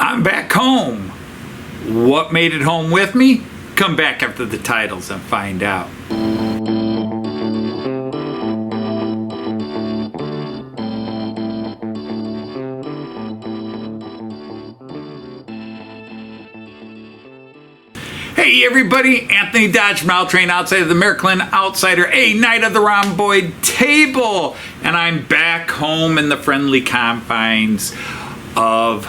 I'm back home. What made it home with me? Come back after the titles and find out. Hey everybody, Anthony Dodge from Train Outside of the American Outsider, a Night of the Rhomboid table, and I'm back home in the friendly confines of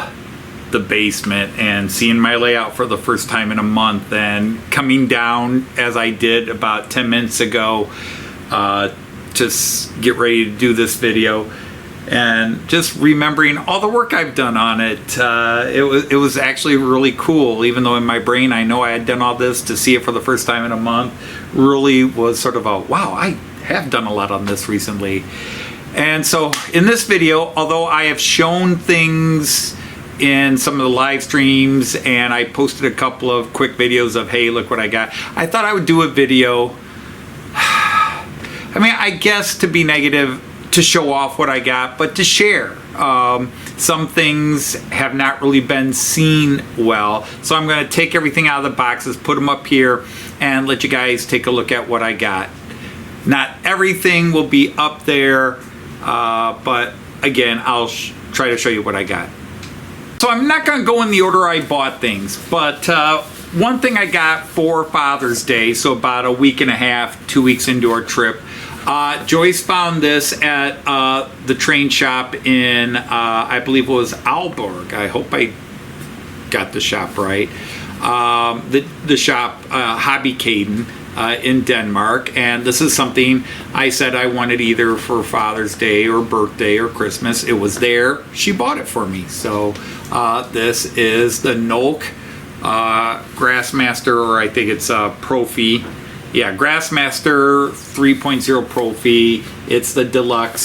the basement and seeing my layout for the first time in a month, and coming down as I did about 10 minutes ago to get ready to do this video, and just remembering all the work I've done on it. It was actually really cool, even though in my brain I know I had done all this. To see it for the first time in a month really was sort of a wow, I have done a lot on this recently. And so in this video, although I have shown things in some of the live streams and I posted a couple of quick videos of, hey, look what I got, I thought I would do a video, I mean, I guess to be negative, to show off what I got, but to share. Some things have not really been seen well, so I'm going to take everything out of the boxes, put them up here, and let you guys take a look at what I got. Not everything will be up there, but again, I'll try to show you what I got. So I'm not going to go in the order I bought things, but one thing I got for Father's Day, so about a week and a half, 2 weeks into our trip, Joyce found this at the train shop in, I believe it was Aalborg. I hope I got the shop right. The shop, Applicator, in Denmark. And this is something I said I wanted either for Father's Day or birthday or Christmas. It was there. She bought it for me. So this is the Nolk Grassmaster, or I think it's Profi. Yeah, Grassmaster 3.0 Profi. It's the deluxe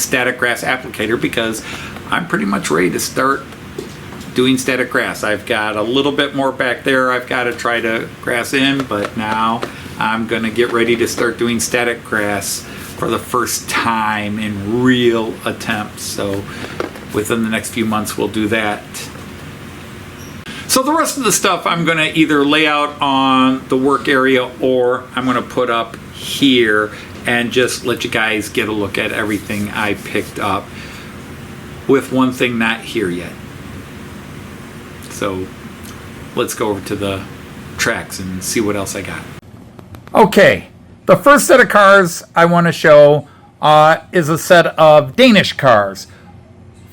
static grass applicator, because I'm pretty much ready to start doing static grass. I've got a little bit more back there I've got to try to grass in, but now I'm going to get ready to start doing static grass for the first time in real attempts. So within the next few months we'll do that. So the rest of the stuff I'm going to either lay out on the work area, or I'm going to put up here and just let you guys get a look at everything I picked up, with one thing not here yet. So let's go over to the tracks and see what else I got. Okay, the first set of cars I want to show is a set of Danish cars.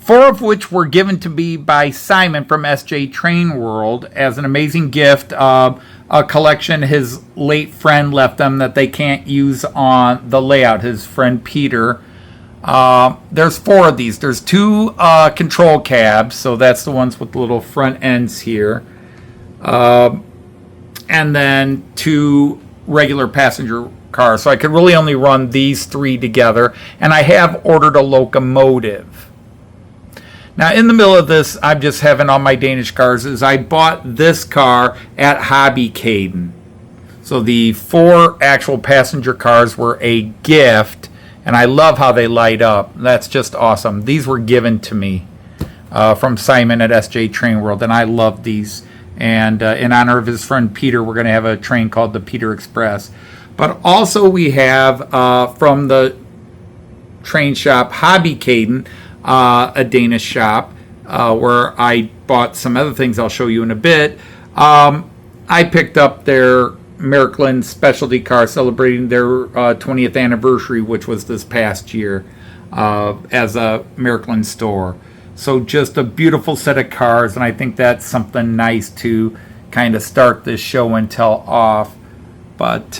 4 of which were given to me by Simon from SJ Train World as an amazing gift of a collection his late friend left them that they can't use on the layout, his friend Peter. There's 4 of these. There's 2 control cabs, so that's the ones with the little front ends here. And then 2 regular passenger cars. So I could really only run these 3 together. And I have ordered a locomotive. Now, in the middle of this, I'm just having all my Danish cars, is I bought this car at Applicator. So the 4 actual passenger cars were a gift, and I love how they light up. That's just awesome. These were given to me from Simon at SJ Train World, and I love these. And in honor of his friend Peter, we're going to have a train called the Peter Express. But also we have from the train shop Applicator, a Danish shop where I bought some other things I'll show you in a bit. I picked up their Märklin specialty car celebrating their 20th anniversary, which was this past year, as a Märklin store. So just a beautiful set of cars, and I think that's something nice to kind of start this show and tell off. But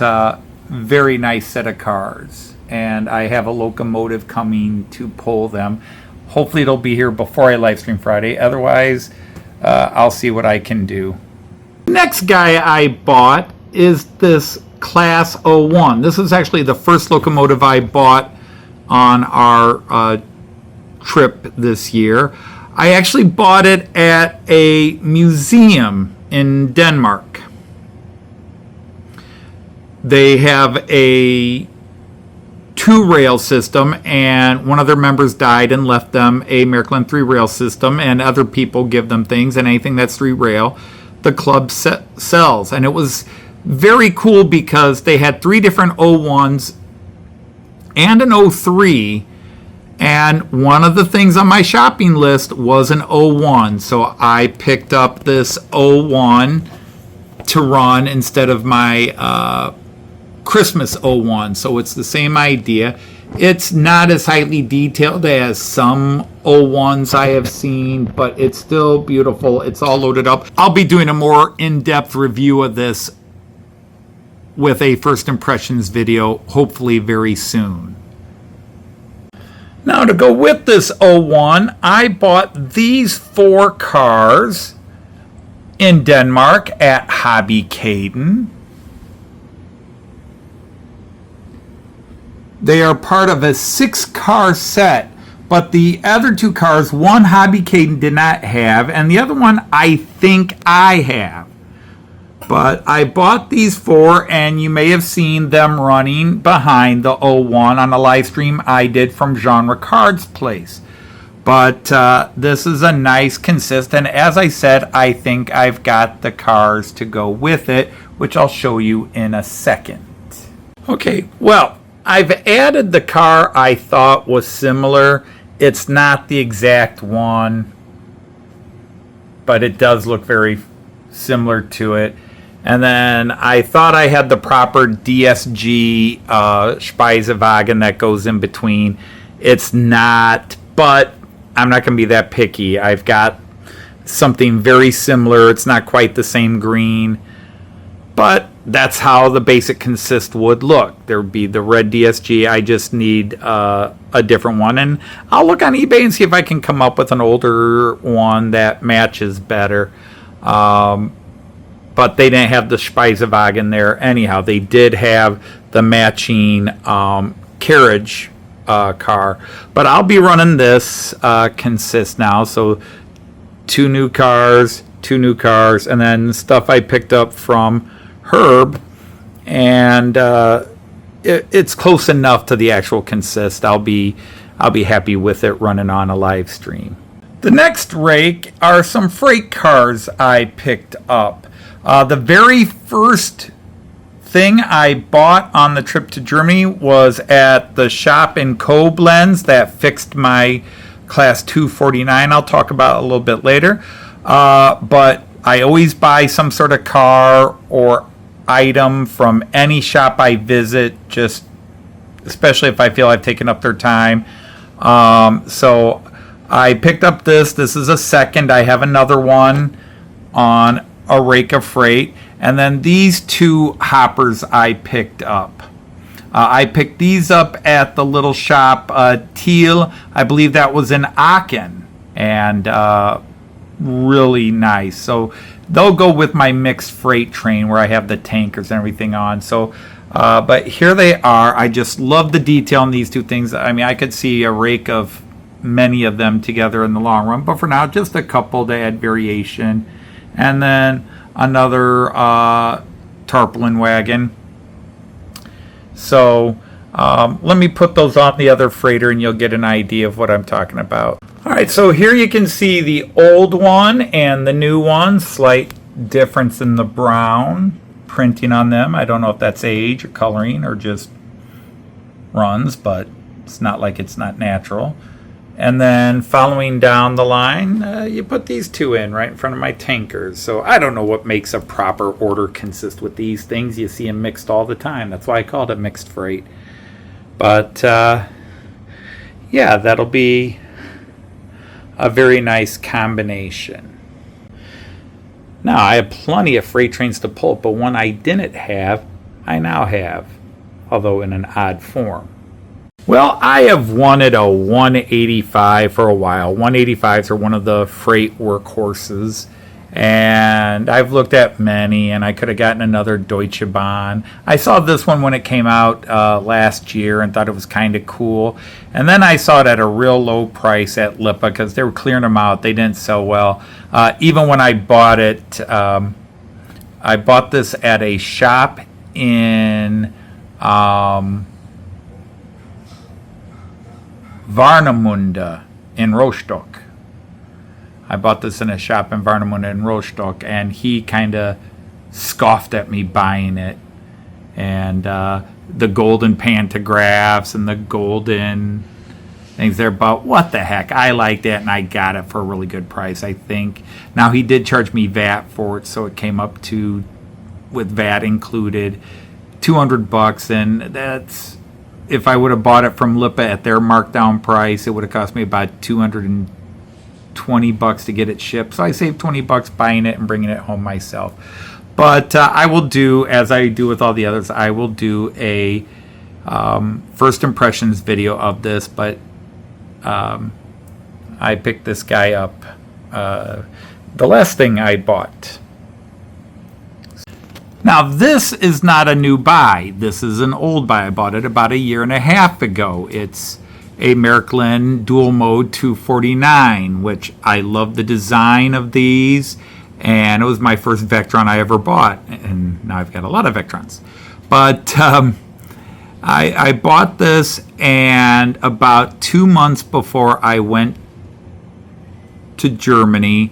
very nice set of cars, and I have a locomotive coming to pull them. Hopefully it'll be here before I live stream Friday. Otherwise, I'll see what I can do. Next guy I bought is this Class 01. This is actually the first locomotive I bought on our trip this year. I actually bought it at a museum in— they have a 2-rail system, and one of their members died and left them a Miracle 3-rail system, and other people give them things, and anything that's 3-rail, the club sells. And it was very cool because they had 3 different 01s and an 03, and one of the things on my shopping list was an 01, so I picked up this 01 to run instead of my Christmas 01. So it's the same idea. It's not as highly detailed as some 01s I have seen, but it's still beautiful. It's all loaded up. I'll be doing a more in-depth review of this with a first impressions video, hopefully very soon. Now, to go with this 01, I bought these 4 cars in Denmark at Hobby Caden. They are part of a 6-car set, but the other 2 cars, one Hobby Caden did not have, and the other one I think I have. But I bought these 4, and you may have seen them running behind the 01 on a live stream I did from Genre Card's place. But this is a nice consistent. As I said, I think I've got the cars to go with it, which I'll show you in a second. Okay, well, I've added the car I thought was similar. It's not the exact one, but it does look very similar to it. And then I thought I had the proper DSG Speisewagen that goes in between. It's not, but I'm not going to be that picky. I've got something very similar. It's not quite the same green, but that's how the basic consist would look. There would be the red DSG. I just need a different one. And I'll look on eBay and see if I can come up with an older one that matches better. But they didn't have the Speisewagen there anyhow. They did have the matching carriage car. But I'll be running this consist now. So 2 new cars, and then stuff I picked up from Herb, and it's close enough to the actual consist. I'll be happy with it running on a live stream. The next rake are some freight cars I picked up. The very first thing I bought on the trip to Germany was at the shop in Koblenz that fixed my Class 249. I'll talk about it a little bit later. But I always buy some sort of car or item from any shop I visit, just especially if I feel I've taken up their time. So I picked up this. This is a second. I have another one on a rake of freight. And then these 2 hoppers I picked up. I picked these up at the little shop, Thiel. I believe that was in Aachen. And really nice. So they'll go with my mixed freight train where I have the tankers and everything on. So, but here they are. I just love the detail in these 2 things. I mean, I could see a rake of many of them together in the long run, but for now, just a couple to add variation. And then another tarpaulin wagon. So let me put those on the other freighter and you'll get an idea of what I'm talking about. All right, so here you can see the old one and the new one. Slight difference in the brown printing on them. I don't know if that's age or coloring or just runs, but it's not like it's not natural. And then following down the line, you put these 2 in right in front of my tankers. So I don't know what makes a proper order consist with these things. You see them mixed all the time. That's why I called it mixed freight. But yeah, that'll be a very nice combination. Now, I have plenty of freight trains to pull, but one I didn't have, I now have, although in an odd form. Well, I have wanted a 185 for a while. 185s are one of the freight workhorses, and I've looked at many, and I could have gotten another Deutsche Bahn. I saw this one when it came out last year and thought it was kind of cool. And then I saw it at a real low price at Lipa because they were clearing them out. They didn't sell well. Even when I bought it, I bought this at a shop in Warnemünde in Rostock. I bought this in a shop in Warnemünde in Rostock, and he kind of scoffed at me buying it. And the golden pantographs and the golden things there, but what the heck, I liked it, and I got it for a really good price, I think. Now, he did charge me VAT for it, so it came up to, with VAT included, $200, and that's, if I would have bought it from Lipa at their markdown price, it would have cost me about $220 to get it shipped. So I saved $20 buying it and bringing it home myself. But I will do, as I do with all the others, I will do a first impressions video of this. But I picked this guy up, the last thing I bought. Now, this is not a new buy. This is an old buy. I bought it about 1.5 years ago. It's a Märklin Dual Mode 249, which I love the design of these. And it was my first Vectron I ever bought. And now I've got a lot of Vectrons. But I bought this, and about 2 months before I went to Germany,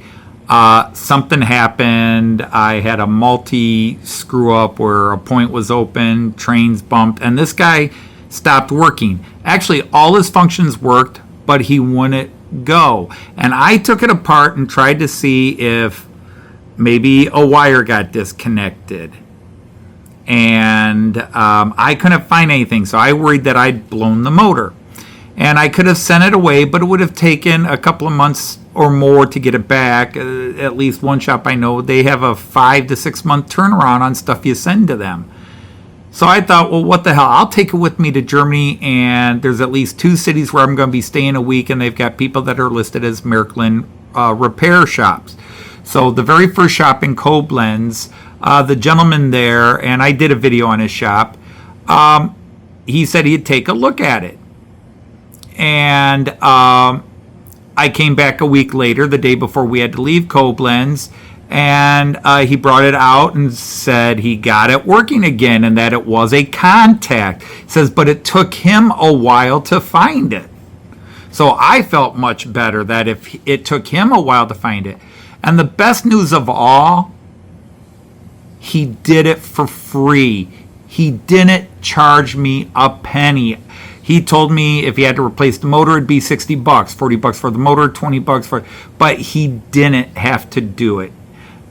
something happened. I had a multi screw up where a point was open, trains bumped, and this guy stopped working. Actually, all his functions worked, but he wouldn't go. And I took it apart and tried to see if maybe a wire got disconnected. And I couldn't find anything, so I worried that I'd blown the motor. And I could have sent it away, but it would have taken a couple of months or more to get it back. At least one shop I know, they have a 5 to 6 month turnaround on stuff you send to them. So I thought, well, what the hell? I'll take it with me to Germany, and there's at least 2 cities where I'm going to be staying a week, and they've got people that are listed as Märklin repair shops. So the very first shop in Koblenz, the gentleman there, and I did a video on his shop, he said he'd take a look at it. And I came back a week later, the day before we had to leave Koblenz, and he brought it out and said he got it working again and that it was a contact. He says, but it took him a while to find it. So I felt much better that if it took him a while to find it. And the best news of all, he did it for free. He didn't charge me a penny. He told me if he had to replace the motor, it'd be $60, $40 for the motor, $20 for, but he didn't have to do it.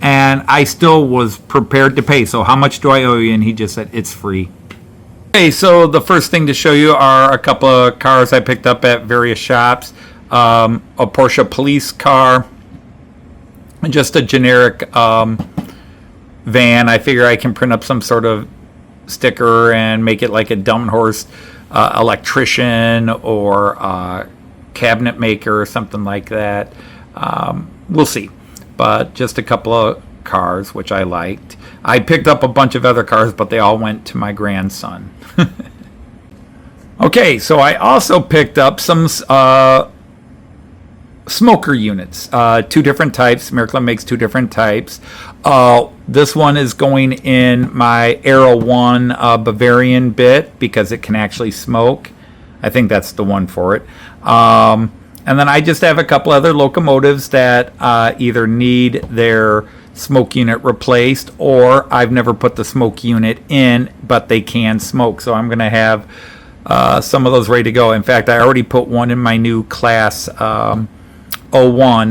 And I still was prepared to pay. So how much do I owe you? And he just said, it's free. Okay, so the first thing to show you are a couple of cars I picked up at various shops. A Porsche police car, just a generic van. I figure I can print up some sort of sticker and make it like a Delmenhorst electrician or cabinet maker or something like that. We'll see. But just a couple of cars, which I liked. I picked up a bunch of other cars, but they all went to my grandson. Okay, so I also picked up some smoker units, 2 different types. Märklin makes 2 different types. This one is going in my BR01 Bavarian bit because it can actually smoke. I think that's the one for it. And then I just have a couple other locomotives that either need their smoke unit replaced, or I've never put the smoke unit in, but they can smoke. So I'm going to have some of those ready to go. In fact, I already put one in my new class 01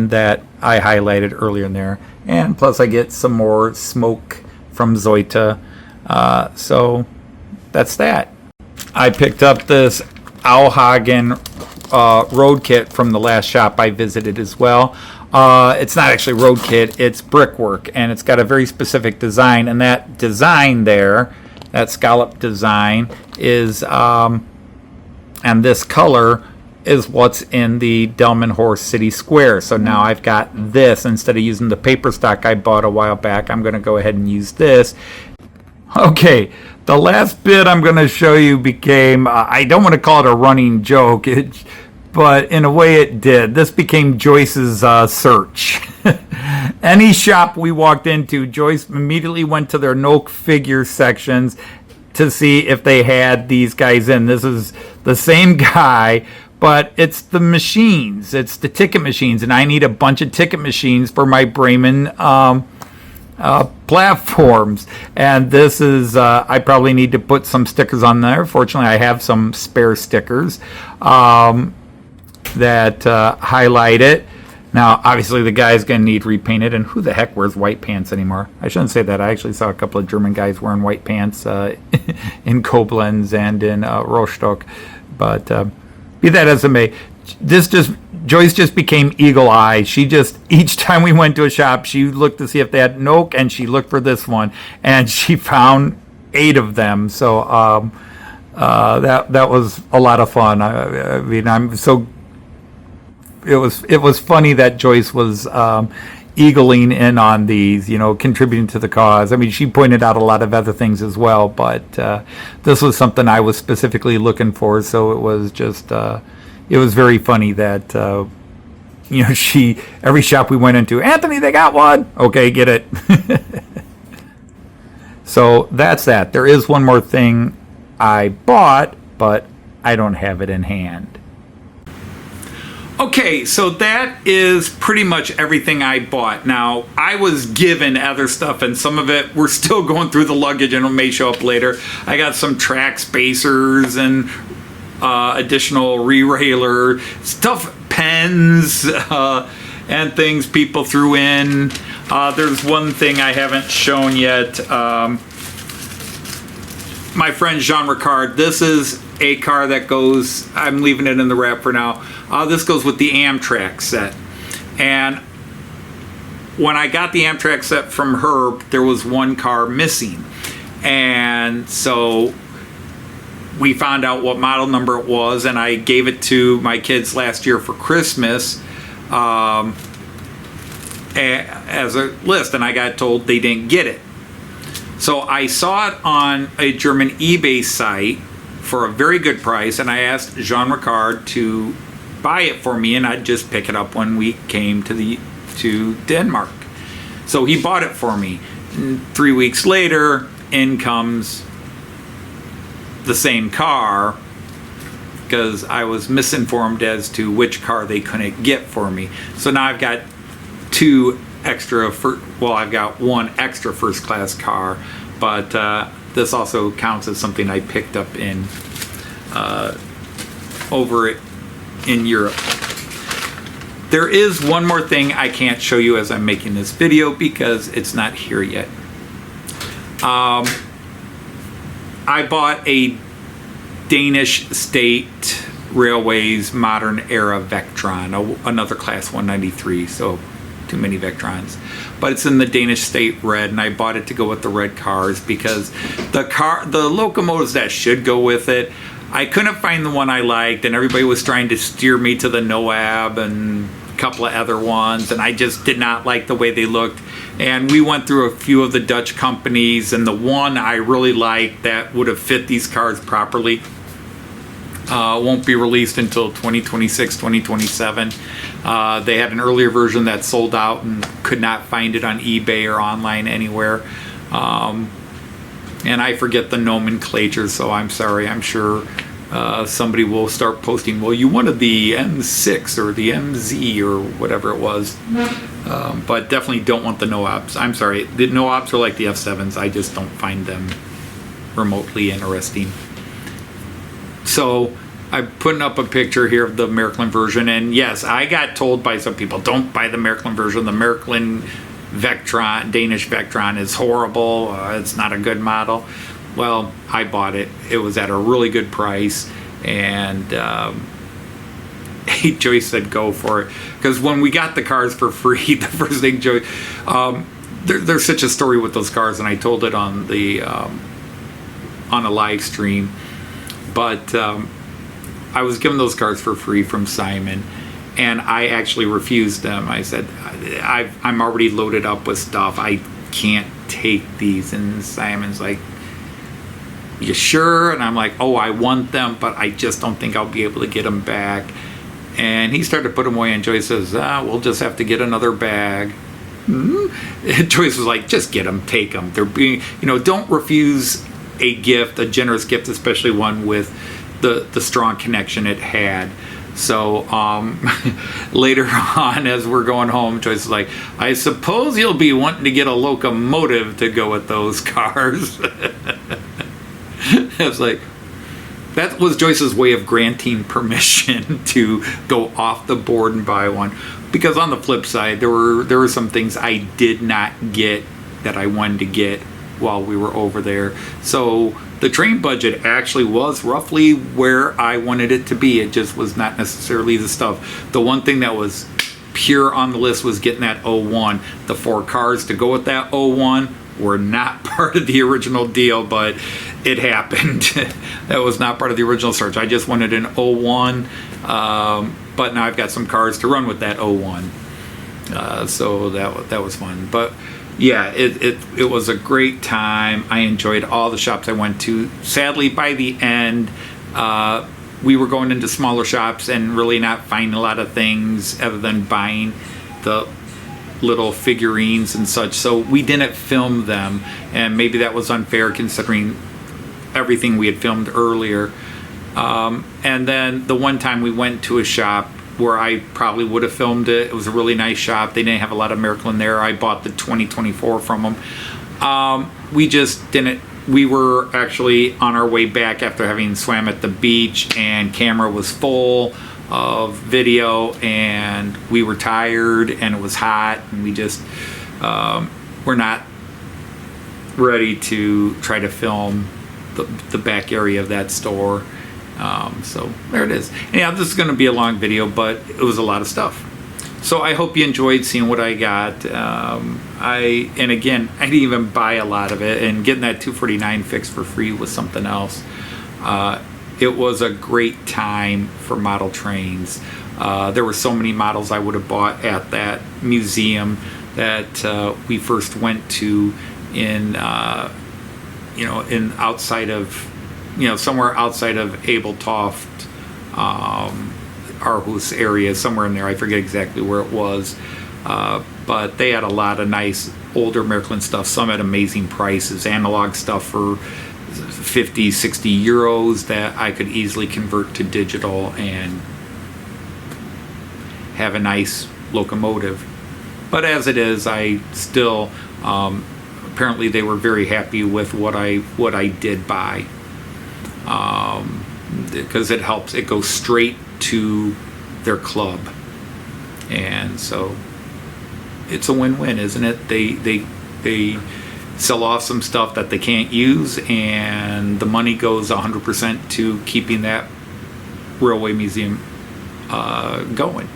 that I highlighted earlier in there. And plus I get some more smoke from Zoita. So that's that. I picked up this Auhagen road kit from the last shop I visited as well. It's not actually road kit, it's brickwork, and it's got a very specific design, and that design there, that scallop design is and this color is what's in the Delmenhorst City Square. So now I've got this. Instead of using the paper stock I bought a while back, I'm going to go ahead and use this. Okay, the last bit I'm going to show you became, I don't want to call it a running joke, but in a way it did. This became Joyce's search. Any shop we walked into, Joyce immediately went to their no figure sections to see if they had these guys in. This is the same guy, but it's the machines. It's the ticket machines, and I need a bunch of ticket machines for my Bremen platforms. And this is, I probably need to put some stickers on there. Fortunately, I have some spare stickers that highlight it. Now, obviously, the guy's going to need repainted, and who the heck wears white pants anymore? I shouldn't say that. I actually saw a couple of German guys wearing white pants in Koblenz and in Rostock. But be that as it may, Joyce just became eagle eye. She just, each time we went to a shop, she looked to see if they had an oak, and she looked for this one, and she found 8 of them. So that was a lot of fun. I mean, I'm so. It was funny that Joyce was eagling in on these, you know, contributing to the cause. I mean, she pointed out a lot of other things as well, but this was something I was specifically looking for. So it was just, it was very funny that, you know, every shop we went into, Anthony, they got one. Okay, get it. So that's that. There is one more thing I bought, but I don't have it in hand. Okay, so that is pretty much everything I bought. Now, I was given other stuff, and some of it we're still going through the luggage, and it may show up later. I got some track spacers and additional re-railer stuff, pens, and things people threw in. There's one thing I haven't shown yet. My friend Jean Ricard, this is a car that goes, I'm leaving it in the wrap for now. This goes with the Amtrak set. And when I got the Amtrak set from her, there was one car missing. And so we found out what model number it was, and I gave it to my kids last year for Christmas as a list, and I got told they didn't get it. So I saw it on a German eBay site for a very good price, and I asked Jean Ricard to buy it for me, and I'd just pick it up when we came to Denmark. So he bought it for me. And 3 weeks later, in comes the same car, because I was misinformed as to which car they couldn't get for me. So now I've got I've got one extra first class car, but this also counts as something I picked up in over in Europe. There is one more thing I can't show you as I'm making this video because it's not here yet. I bought a Danish State Railways Modern Era Vectron, another Class 193, so too many Vectrons. But it's in the Danish State Red, and I bought it to go with the red cars because the locomotives that should go with it, I couldn't find the one I liked, and everybody was trying to steer me to the Noab and a couple of other ones, and I just did not like the way they looked. And we went through a few of the Dutch companies, and the one I really liked that would have fit these cars properly won't be released until 2026, 2027. They had an earlier version that sold out and could not find it on eBay or online anywhere. And I forget the nomenclature, so I'm sorry. I'm sure somebody will start posting, well, you wanted the M6 or the MZ or whatever it was. But definitely don't want the Noabs. I'm sorry. The Noabs are like the F7s. I just don't find them remotely interesting. So I'm putting up a picture here of the Märklin version, and yes, I got told by some people, don't buy the Märklin version. The Märklin Vectron, Danish Vectron, is horrible. It's not a good model. Well, I bought it. It was at a really good price, and Joyce said go for it. Because when we got the cars for free, the first thing Joyce, there's such a story with those cars, and I told it on the on a live stream. But I was given those cars for free from Simon, and I actually refused them. I said, I'm already loaded up with stuff. I can't take these. And Simon's like, you sure? And I'm like, oh, I want them, but I just don't think I'll be able to get them back. And he started to put them away, and Joyce says, we'll just have to get another bag. And Joyce was like, just get them, take them. They're being, don't refuse a gift, a generous gift, especially one with the strong connection it had. So later on, as we're going home, Joyce is like, I suppose you'll be wanting to get a locomotive to go with those cars. I was like, that was Joyce's way of granting permission to go off the board and buy one. Because on the flip side, there were some things I did not get that I wanted to get while we were over there. So the train budget actually was roughly where I wanted it to be. It just was not necessarily the stuff. The one thing that was pure on the list was getting that 01. The 4 cars to go with that 01 were not part of the original deal, but it happened. That was not part of the original search. I just wanted an 01, but now I've got some cars to run with that 01. So that was fun. But yeah, it was a great time. I enjoyed all the shops I went to. Sadly, by the end, we were going into smaller shops and really not finding a lot of things other than buying the little figurines and such. So we didn't film them, and maybe that was unfair considering everything we had filmed earlier. And then the one time we went to a shop where I probably would have filmed it. It was a really nice shop. They didn't have a lot of Miracle in there. I bought the 2024 from them. We just didn't. We were actually on our way back after having swam at the beach, and camera was full of video, and we were tired, and it was hot, and we just were not ready to try to film the back area of that store. So there it is. Yeah, this is going to be a long video, but it was a lot of stuff. So I hope you enjoyed seeing what I got. And again, I didn't even buy a lot of it, and getting that $249 fixed for free was something else. It was a great time for model trains. There were so many models I would have bought at that museum that we first went to in outside of, somewhere outside of Abeltoft, Aarhus area, somewhere in there. I forget exactly where it was. But they had a lot of nice older Miracle stuff, some at amazing prices, analog stuff for 50, 60 euros that I could easily convert to digital and have a nice locomotive. But as it is, I still, apparently they were very happy with what I did buy. Because it helps, it goes straight to their club, and so it's a win-win, isn't it? They sell off some stuff that they can't use, and the money goes 100% to keeping that railway museum going,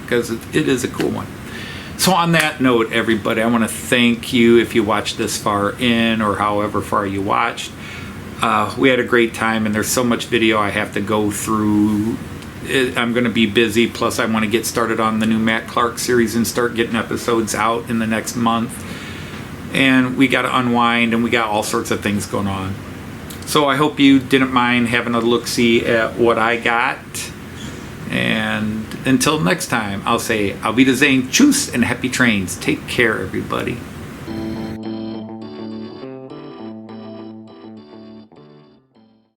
because it is a cool one. So on that note, everybody, I want to thank you if you watched this far in, or however far you watched. We had a great time, and there's so much video I have to go through. I'm going to be busy, plus I want to get started on the new Matt Clark series and start getting episodes out in the next month. And we got to unwind, and we got all sorts of things going on. So I hope you didn't mind having a look-see at what I got. And until next time, I'll say, Auf Wiedersehen, tschüss, and happy trains. Take care, everybody.